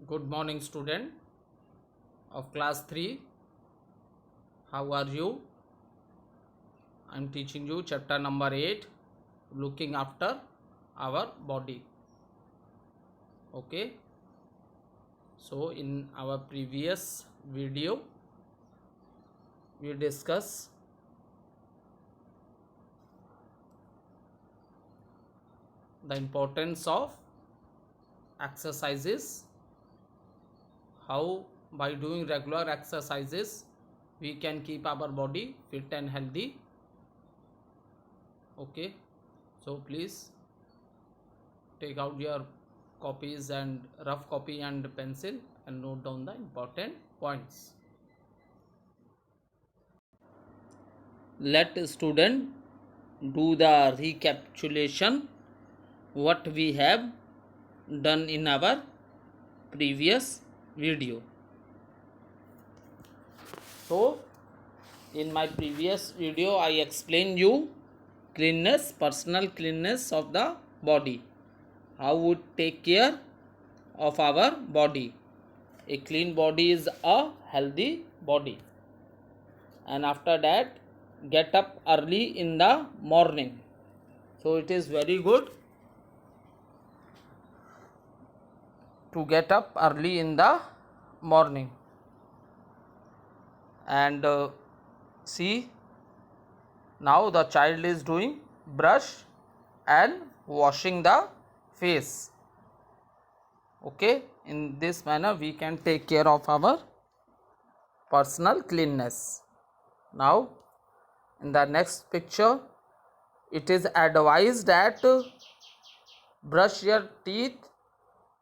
Good morning, student of class 3. How are you? I am teaching you chapter number 8, looking after our body. Okay. So in our previous video, we discuss the importance of exercises, how by doing regular exercises we can keep our body fit and healthy. Okay, so please take out your copies and rough copy and pencil and note down the important points. Let student do the recapitulation what we have done in our previous video. So in my previous video I explained you cleanness, personal cleanness of the body, how we take care of our body. A clean body is a healthy body. And after that, get up early in the morning. So it is very good to get up early in the morning. And see, now the child is doing brush and washing the face. Okay, in this manner we can take care of our personal cleanness. Now in the next picture, it is advised that brush your teeth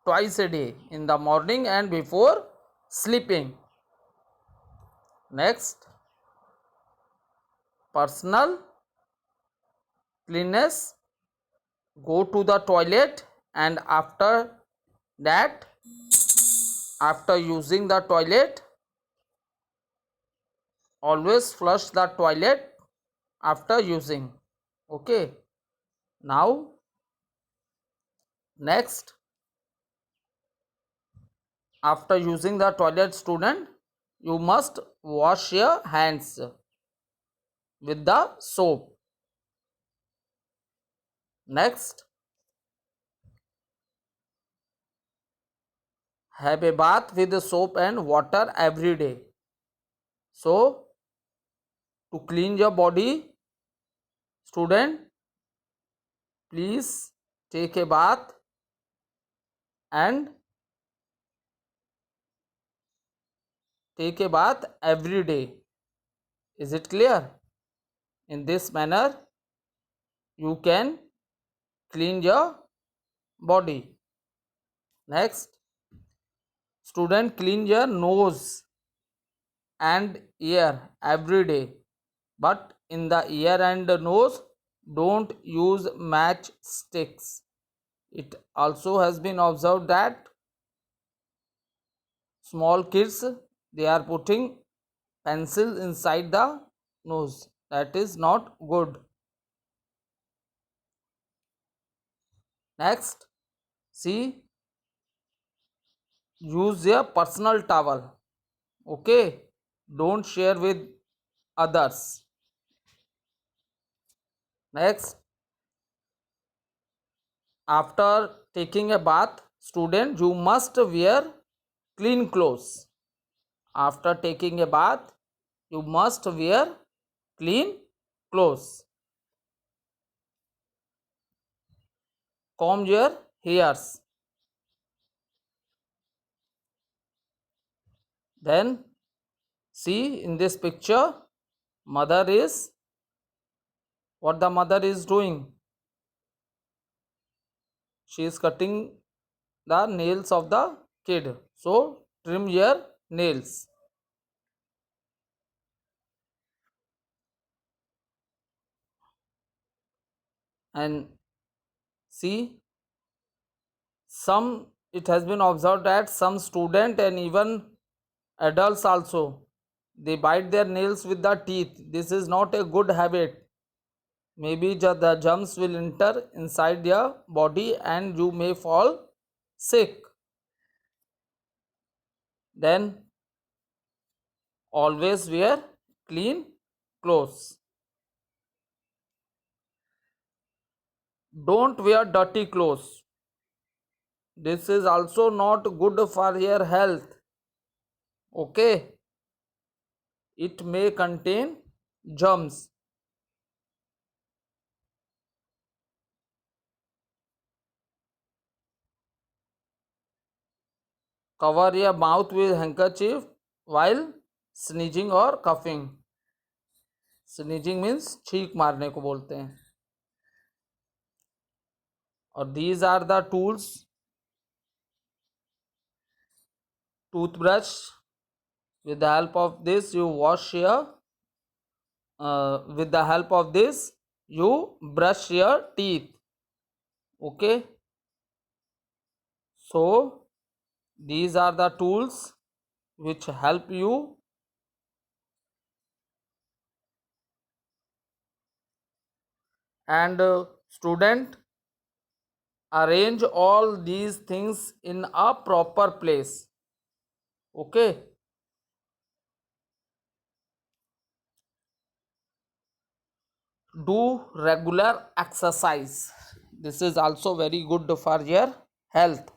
twice a day, in the morning and before sleeping. Next, personal cleanness, go to the toilet and after that, after using the toilet, always flush the toilet after using. Okay, now next, after using the toilet, student, you must wash your hands with the soap. Next, have a bath with the soap and water every day. So to clean your body, student, please take a bath and take a bath every day. Is it clear? In this manner, you can clean your body. Next, student, clean your nose and ear every day. But in the ear and the nose, don't use matchsticks. It also has been observed that small kids, they are putting pencil inside the nose. That is not good. Next, see, use your personal towel. Okay, don't share with others. Next, after taking a bath, student, you must wear clean clothes. After taking a bath, you must wear clean clothes. Comb your hairs. Then see in this picture, mother is, what the mother is doing? She is cutting the nails of the kid. So trim your nails. And see, some, it has been observed that some student and even adults also, they bite their nails with the teeth. This is not a good habit. Maybe the germs will enter inside your body and you may fall sick. Then always wear clean clothes. Don't wear dirty clothes. This is also not good for your health. Okay, it may contain germs. Cover your mouth with handkerchief while sneezing or coughing. Sneezing means छींक मारने को बोलते हैं. और these are the tools. Toothbrush. With the help of this you wash your with the help of this you brush your teeth. Okay, so these are the tools which help you. And student, arrange all these things in a proper place. Okay, do regular exercise. This is also very good for your health.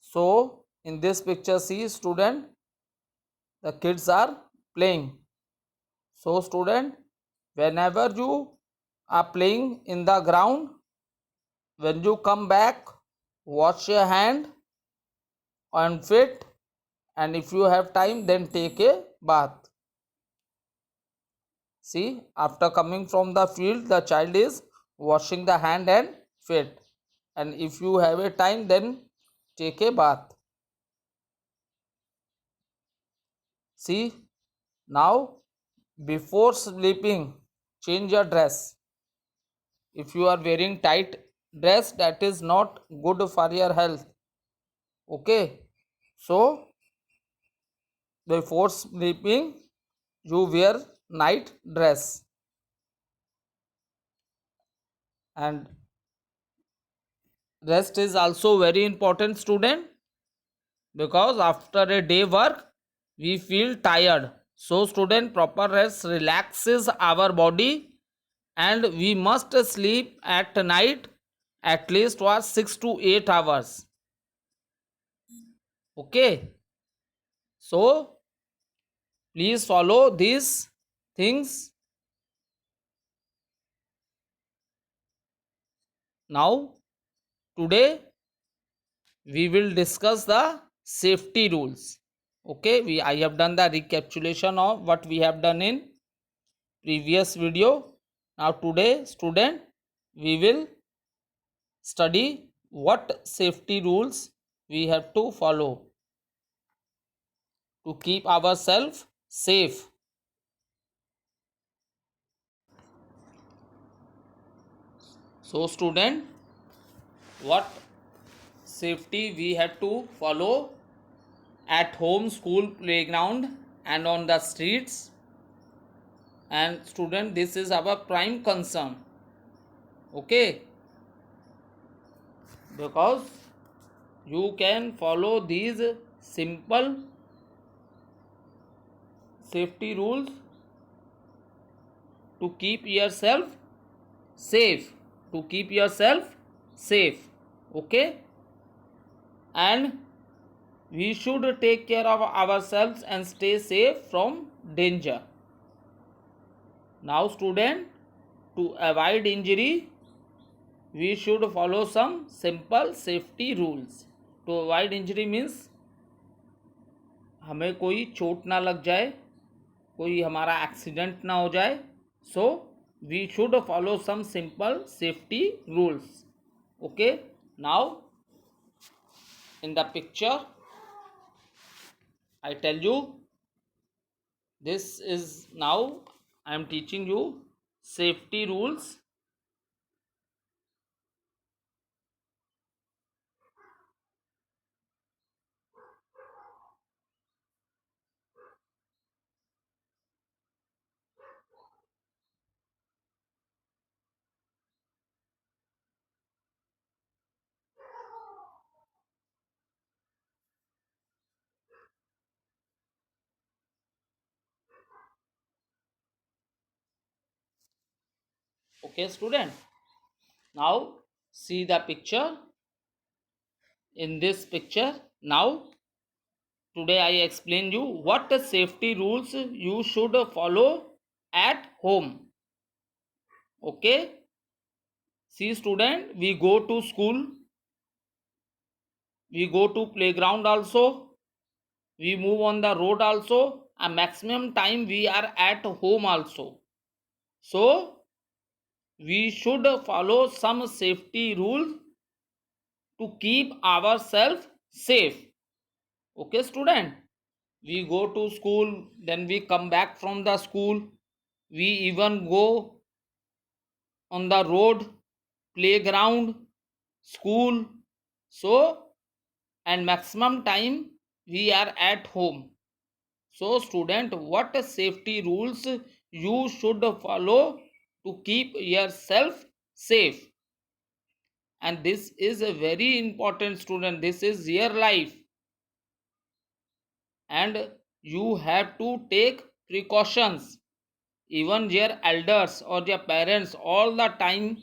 So in this picture, see student, the kids are playing. So student, whenever you are playing in the ground, when you come back, wash your hand and feet, and if you have time then take a bath. See, after coming from the field, the child is washing the hand and feet, and if you have a time then take a bath. See, now before sleeping change your dress. If you are wearing tight dress, that is not good for your health. Okay, so before sleeping you wear night dress. And rest is also very important student, because after a day work we feel tired. So student, proper rest relaxes our body, and we must sleep at night at least for 6 to 8 hours. Okay, so please follow these things. Now today we will discuss the safety rules. Okay, I have done the recapitulation of what we have done in previous video. Now today student, we will study what safety rules we have to follow to keep ourselves safe. So student, what safety we have to follow at home, school, playground and on the streets. And student, this is our prime concern. Okay, because you can follow these simple safety rules to keep yourself safe, okay, and we should take care of ourselves and stay safe from danger. Now student, to avoid injury we should follow some simple safety rules. To avoid injury means हमें कोई चोट ना लग जाए, कोई हमारा accident ना हो जाए. So we should follow some simple safety rules. Okay, now in the picture I tell you, this is, now I am teaching you safety rules. Okay, student. Now see the picture. In this picture, now today I explain you what the safety rules you should follow at home. Okay. See, student, we go to school, we go to playground also, we move on the road also, a maximum time we are at home also. So we should follow some safety rules to keep ourselves safe. Okay, student. We go to school, then we come back from the school, we even go on the road, playground, school. So, and maximum time we are at home. So student, what safety rules you should follow to keep yourself safe? And this is a very important, student. This is your life, and you have to take precautions. Even your elders or your parents all the time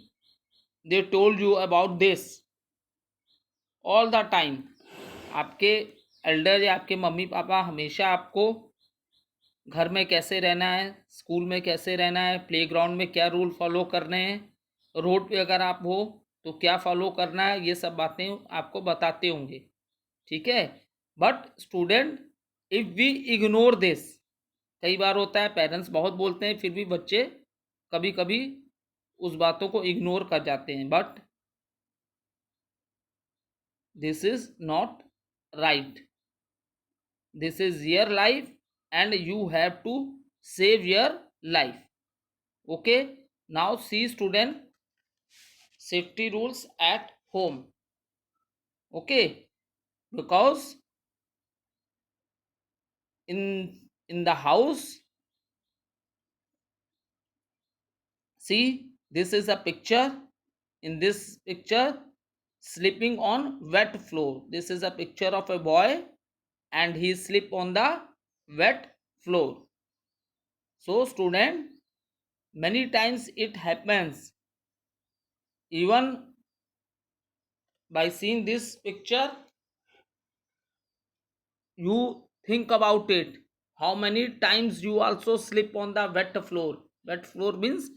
they told you about this. All the time आपके Elder या आपके mummy papa हमेशा आपको घर में कैसे रहना है, स्कूल में कैसे रहना है, प्लेग्राउंड में क्या रूल फॉलो करने हैं, रोड पे अगर आप हो तो क्या फॉलो करना है, ये सब बातें आपको बताते होंगे. ठीक है. But student, if we ignore this, कई बार होता है पेरेंट्स बहुत बोलते हैं फिर भी बच्चे कभी कभी उस बातों को इग्नोर कर जाते हैं. But this is not right. This is your life and you have to save your life. Okay. Now see, student, safety rules at home. Okay. Because in the house, see, this is a picture. In this picture, sleeping on wet floor. This is a picture of a boy and he sleep on the wet floor. So student, many times it happens, even by seeing this picture, you think about it, how many times you also slip on the wet floor. Wet floor means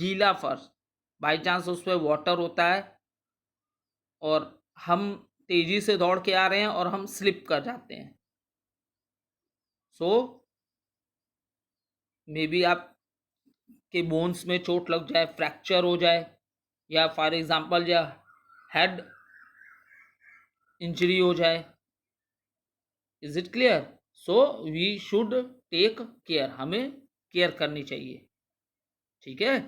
गीला फर्श. By chance उस पर water होता है और हम तेजी से दौड़ के आ रहे हैं और हम स्लिप कर जाते हैं. सो मे बी आप के बोन्स में चोट लग जाए, फ्रैक्चर हो जाए, या फॉर एग्जांपल या हेड इंजरी हो जाए. Is it clear? So we should take care. हमें केयर करनी चाहिए. ठीक है.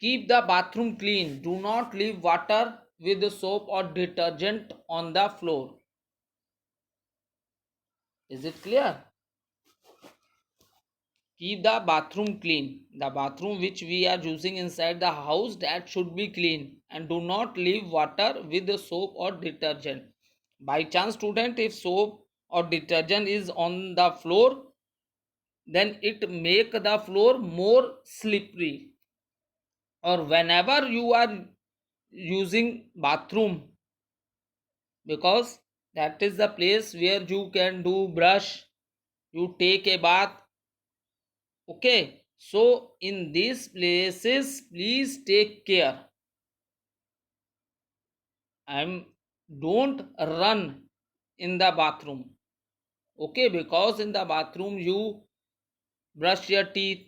Keep the bathroom clean. Do not leave water with soap or detergent on the floor. Is it clear? Keep the bathroom clean. The bathroom which we are using inside the house, that should be clean, and do not leave water with soap or detergent. By chance, student, if soap or detergent is on the floor, then it make the floor more slippery. Or whenever you are using bathroom, because that is the place where you can do brush, you take a bath. Okay, so in these places please take care. I'm Don't run in the bathroom. Okay, because in the bathroom you brush your teeth,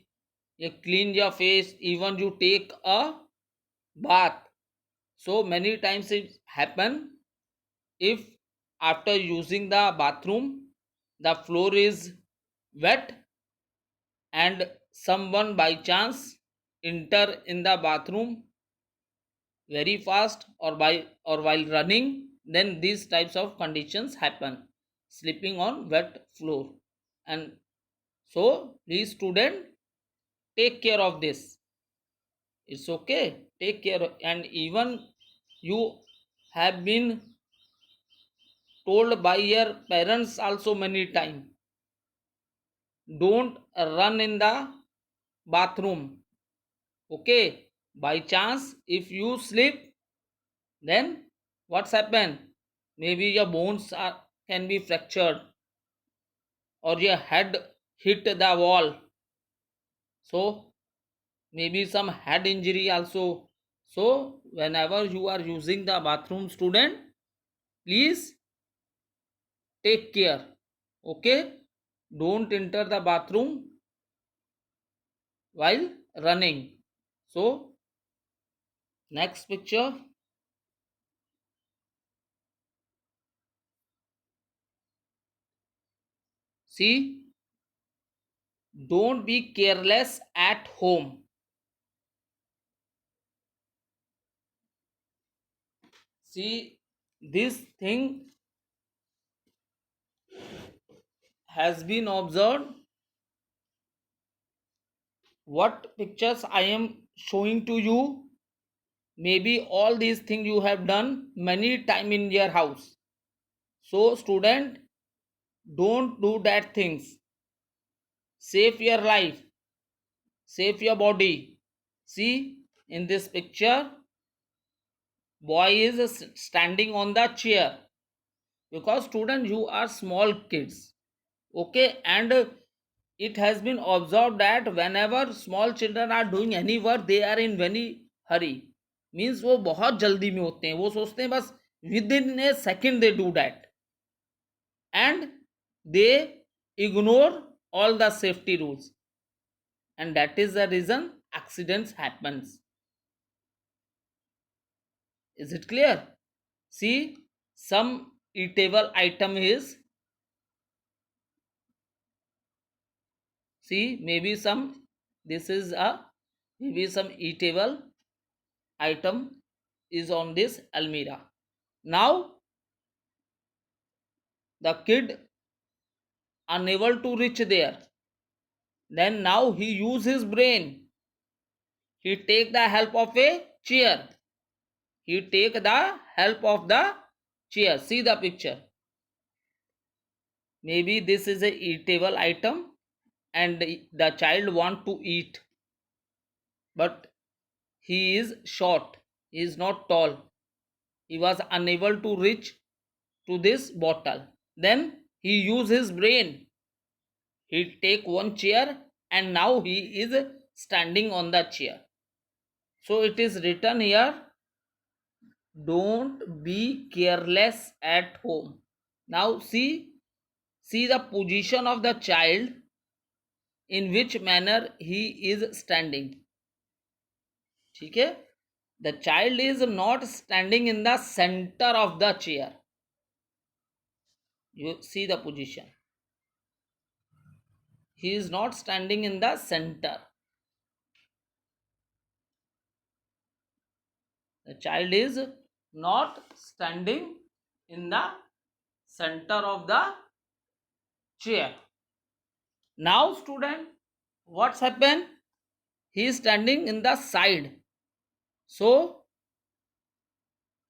you clean your face, even you take a bath. So many times it happen, if after using the bathroom the floor is wet and someone by chance enter in the bathroom very fast or while running, then these types of conditions happen, sleeping on wet floor. And so please student, take care of this. It's okay, take care. And even you have been told by your parents also many times, don't run in the bathroom. Okay, by chance if you slip, then what's happened? Maybe your bones can be fractured, or your head hit the wall, so maybe some head injury also. So whenever you are using the bathroom, student, please take care. Okay, don't enter the bathroom while running. So next picture. See, don't be careless at home. See, this thing has been observed. What pictures I am showing to you, maybe all these things you have done many time in your house. So student, don't do that things. Save your life, save your body. See, in this picture, boy is standing on the chair, because student, you are small kids. Okay, and it has been observed that whenever small children are doing any work, they are in very hurry. Means वो बहुत जल्दी में होते हैं, वो सोचते हैं बस within a second they do that, and they ignore all the safety rules, and that is the reason accidents happens. Is it clear? See, some eatable item is, see, maybe some, this is a, maybe some eatable item is on this almirah. Now the kid unable to reach there, then now he use his brain. He take the help of a chair. He take the help of the chair. See the picture. Maybe this is a eatable item and the child want to eat, but he is short. He is not tall. He was unable to reach to this bottle. Then he use his brain. He take one chair and now he is standing on the chair. So it is written here, don't be careless at home. Now see the position of the child, in which manner he is standing. Okay? The child is not standing in the center of the chair. You see the position. He is not standing in the center. The child is not standing in the center of the chair. Now student, what's happened? He is standing in the side. So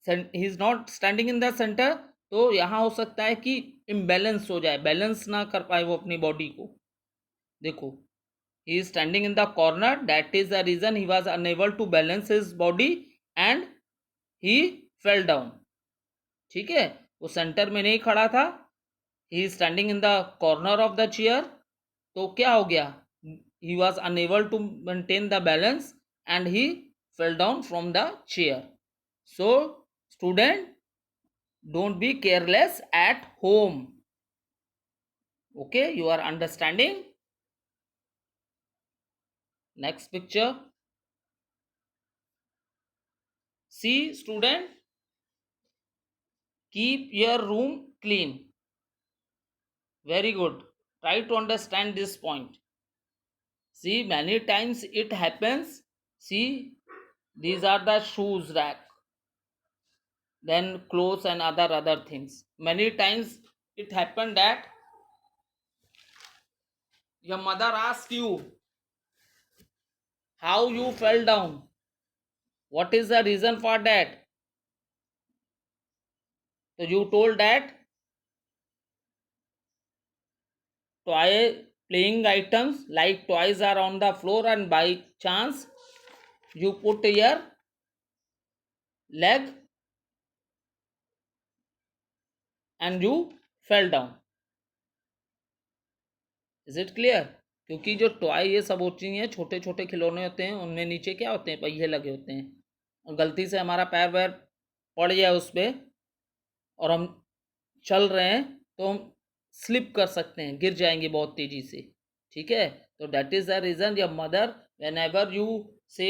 he is not standing in the center. तो यहाँ हो सकता है कि imbalance हो जाए, balance ना कर पाए वो अपनी बॉडी को. देखो, he is standing in the corner. That is the reason he was unable to balance his body and he fell down. ठीक है, वो सेंटर में नहीं खड़ा था. He is standing in the corner of the chair. तो क्या हो गया? He was unable to maintain the balance and he fell down from the chair. So student, don't be careless at home. Okay, you are understanding? Next picture. See student, keep your room clean. Very good. Try to understand this point. See, many times it happens. See, these are the shoes rack, then clothes and other things. Many times it happened that your mother asks you how you fell down. What is the reason for that? So you told that toy playing items like toys are on the floor and by chance you put your leg and you fell down. Is it clear? क्योंकि जो toy ये सब होती हैं, छोटे छोटे खिलौने होते हैं, उनमें नीचे क्या होते हैं, पहिए लगे होते हैं, और गलती से हमारा पैर वैर पड़ जाए उस पर और हम चल रहे हैं तो हम स्लिप कर सकते हैं, गिर जाएंगे बहुत तेजी से, ठीक है? तो that is the reason your mother whenever you say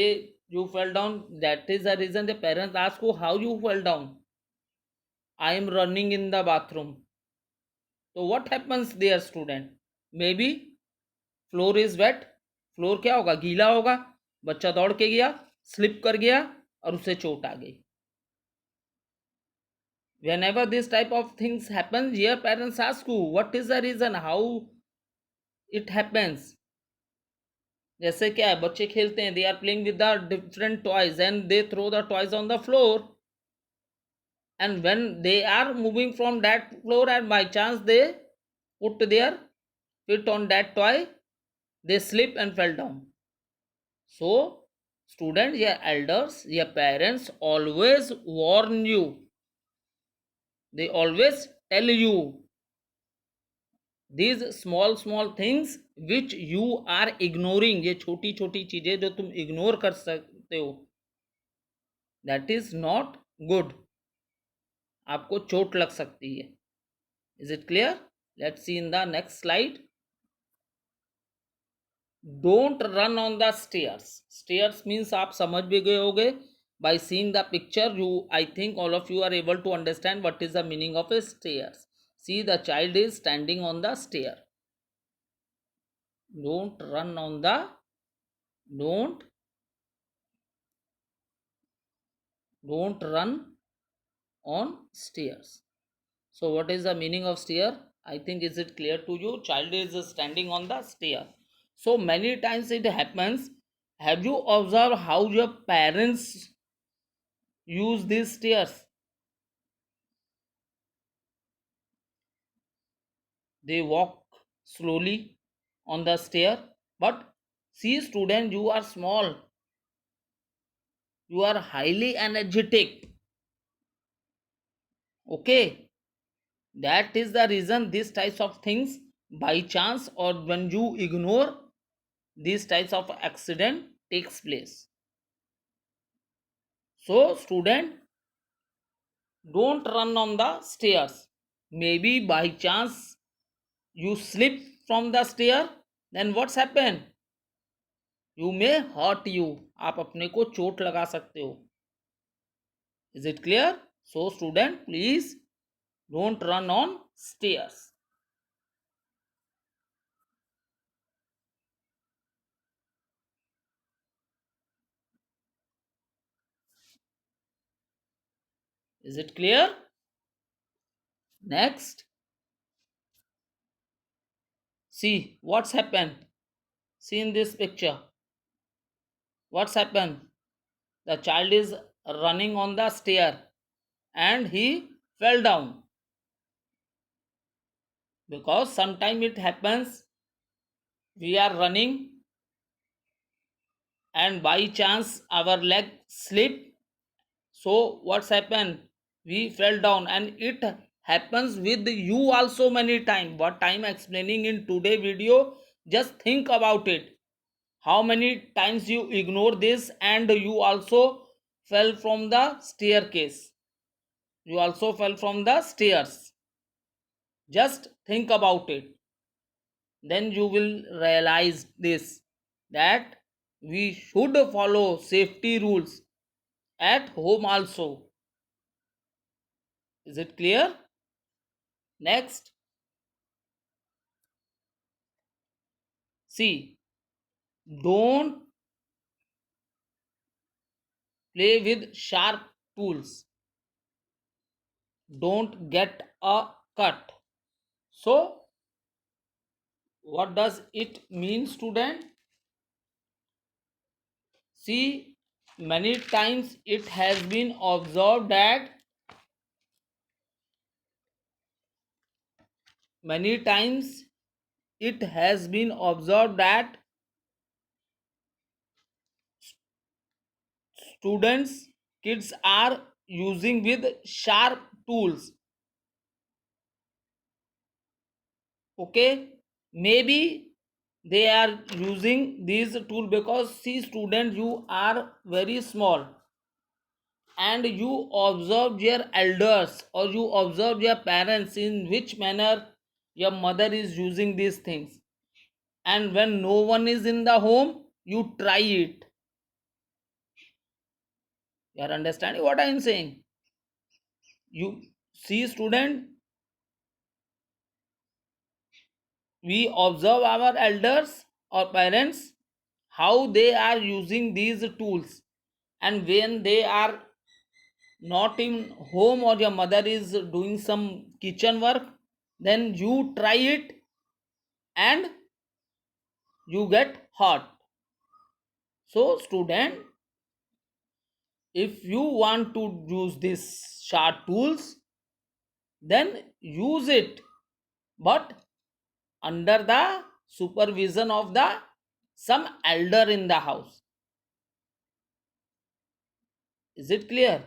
you fell down, that is the reason the parents ask you how you fell down, I am running in the bathroom. तो what happens there student, may be floor is wet, floor क्या होगा, गीला होगा, बच्चा दौड़ के गया, slip कर गया और उसे चोट आ गई. whenever this type of things happen, your parents ask you what is the reason, how it happens. जैसे क्या है, बच्चे खेलते हैं, they are playing with the different toys and they throw the toys on the floor, and when they are moving from that floor and by chance they put their feet on that toy, they slip and fell down. So students, your elders, your parents always warn you, they always tell you these small things which you are ignoring, ये छोटी छोटी चीजें जो तुम ignore कर सकते हो, that is not good, आपको चोट लग सकती है. is it clear? let's see in the next slide. don't run on the stairs. stairs means आप समझ भी गए होगे, by seeing the picture you, I think all of you are able to understand what is the meaning of a stairs. see, the child is standing on the stair. don't run on the, don't run on stairs. So what is the meaning of stair? I think, is it clear to you? Child is standing on the stair. So many times it happens, have you observed how your parents use these stairs? They walk slowly on the stair, but see student, you are small, you are highly energetic, okay? That is the reason these types of things by chance or when you ignore, these types of accident takes place. So student, don't run on the stairs. Maybe by chance you slip from the stair, then what's happened? You may hurt you. आप अपने को चोट लगा सकते हो. Is it clear? So student, please don't run on stairs. Is it clear? Next, see what's happened. See in this picture, what's happened? The child is running on the stair and he fell down, because sometime it happens, we are running and by chance our leg slip, so what's happened, we fell down, and it happens with you also many times. What I'm explaining in today video, just think about it, how many times you ignore this and you also fell from the staircase, you also fell from the stairs. Just think about it, then you will realize this, that we should follow safety rules at home also. Is it clear? Next, see, don't play with sharp tools, don't get a cut. So what does it mean, student? See, many times it has been observed that many times it has been observed that students, kids are using with sharp tools. Okay, maybe they are using these tool because see student, you are very small and you observe your elders or you observe your parents in which manner your mother is using these things, and when no one is in the home you try it. You are understanding what I am saying? You see student, we observe our elders or parents how they are using these tools, and when they are not in home or your mother is doing some kitchen work, then you try it and you get hurt. So student, if you want to use these sharp tools, then use it, but under the supervision of the some elder in the house. Is it clear?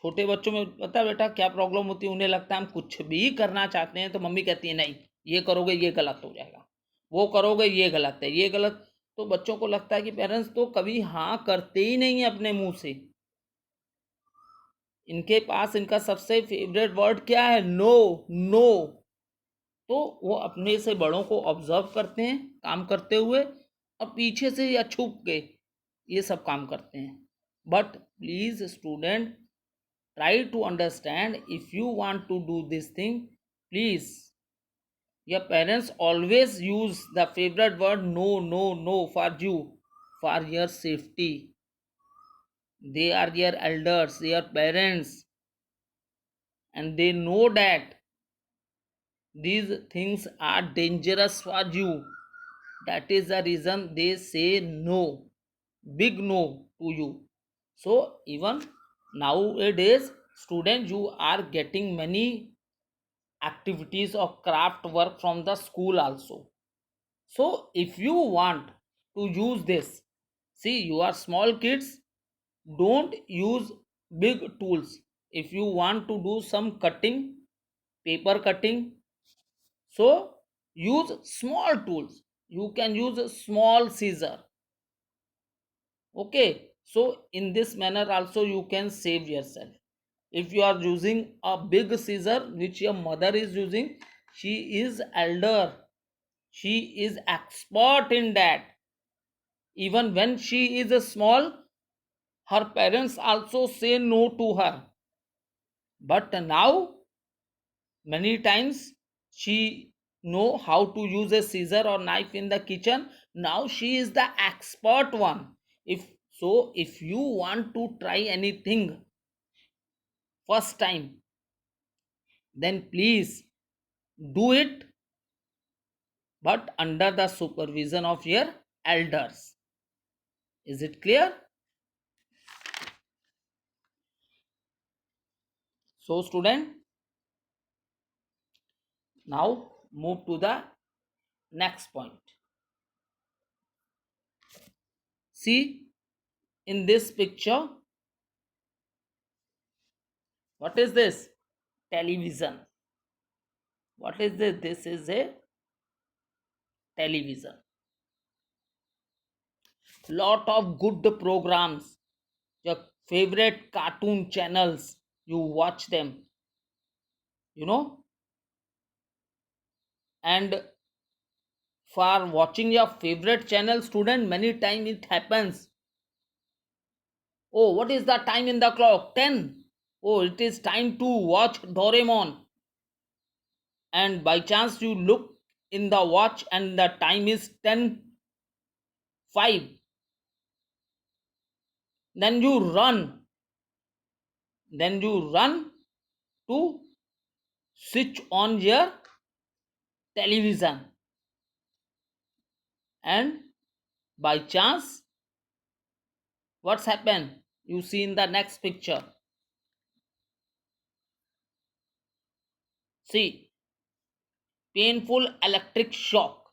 छोटे बच्चों में पता है बेटा क्या problem होती है, उन्हें लगता है हम कुछ भी करना चाहते हैं तो मम्मी कहती है नहीं ये करोगे ये गलत हो जाएगा, वो करोगे ये गलत है, ये गलत। तो बच्चों को लगता है कि पेरेंट्स तो कभी हाँ करते ही नहीं है अपने मुंह से। इनके पास इनका सबसे फेवरेट वर्ड क्या है? नो। नो। तो वो अपने से बड़ों को ऑब्जर्व करते हैं काम करते हुए और पीछे से या छुप के ये सब काम करते हैं। But please student, try to understand, if you want to do this thing, please, your parents always use the favorite word no, no, no for you, for your safety. They are your elders, they are parents, and they know that these things are dangerous for you. That is the reason they say no, big no to you. So even nowadays student, you are getting many activities or craft work from the school also. So if you want to use this, see you are small kids, don't use big tools. If you want to do some cutting, paper cutting, so use small tools. You can use a small scissor. Okay, so in this manner also you can save yourself. If you are using a big scissor which your mother is using, she is elder, she is expert in that. Even when she is small, her parents also say no to her. But now many times she know how to use a scissor or knife in the kitchen. Now she is the expert one. If so, if you want to try anything first time, then please do it, but under the supervision of your elders. Is it clear? So student, now move to the next point. See in this picture, what is this? Television. What is this? This is a television. Lot of good programs, your favorite cartoon channels, you watch them, you know. And for watching your favorite channel, student, many time it happens, oh what is the time in the clock? 10. Oh, it is time to watch Doraemon. And by chance you look in the watch and the time is 10:05. Then you run. Then you run to switch on your television. And by chance, what's happened? You see in the next picture. See, painful electric shock.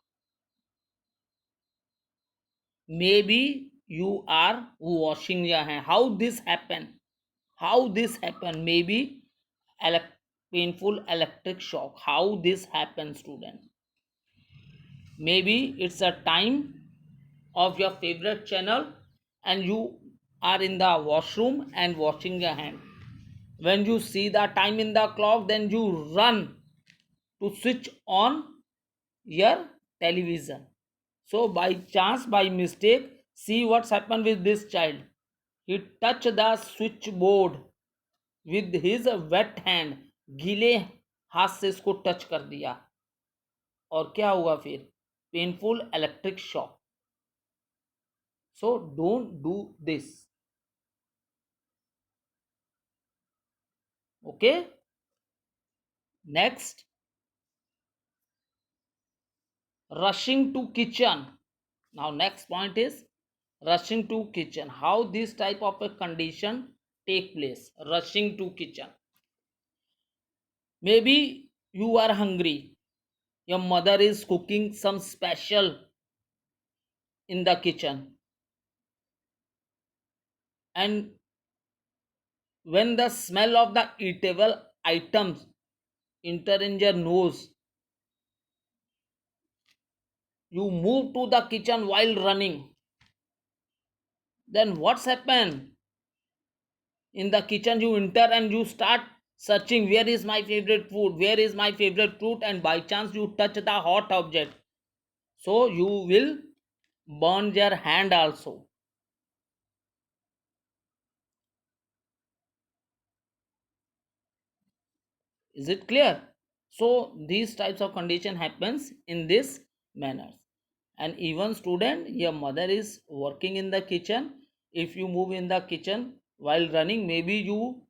Maybe you are washing your hand. How this happen? How this happen? Maybe painful electric shock. How this happen, student? Maybe it's a time of your favorite channel and you are in the washroom and washing your hand. When you see the time in the clock, then you run to switch on your television. So by chance, by mistake, see what's happened with this child. He touched the switchboard with his wet hand. गीले हाथ से इसको touch कर दिया और क्या हुआ फिर? Painful electric shock. So don't do this. Okay. Next, rushing to kitchen. Now next point is rushing to kitchen. How this type of a condition take place? Rushing to kitchen. Maybe you are hungry. Your mother is cooking some special in the kitchen, and when the smell of the eatable items enter in your nose, you move to the kitchen while running. Then what's happened? In the kitchen you enter and you start searching, where is my favorite food, where is my favorite fruit, and by chance you touch the hot object, so you will burn your hand also. Is it clear? So these types of condition happens in this manner. And even student, your mother is working in the kitchen. If you move in the kitchen while running, maybe you,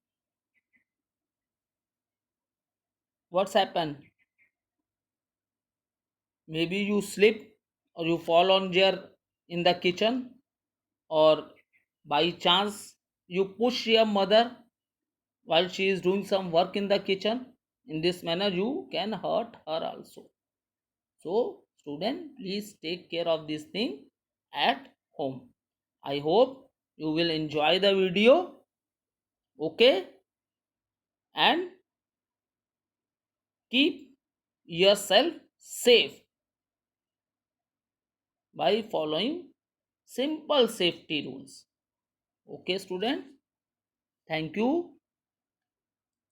what's happened? Maybe you slip or you fall on your in the kitchen, or by chance you push your mother while she is doing some work in the kitchen. In this manner you can hurt her also. So student, please take care of this thing at home. I hope you will enjoy the video. Okay, and keep yourself safe by following simple safety rules. Okay student, thank you.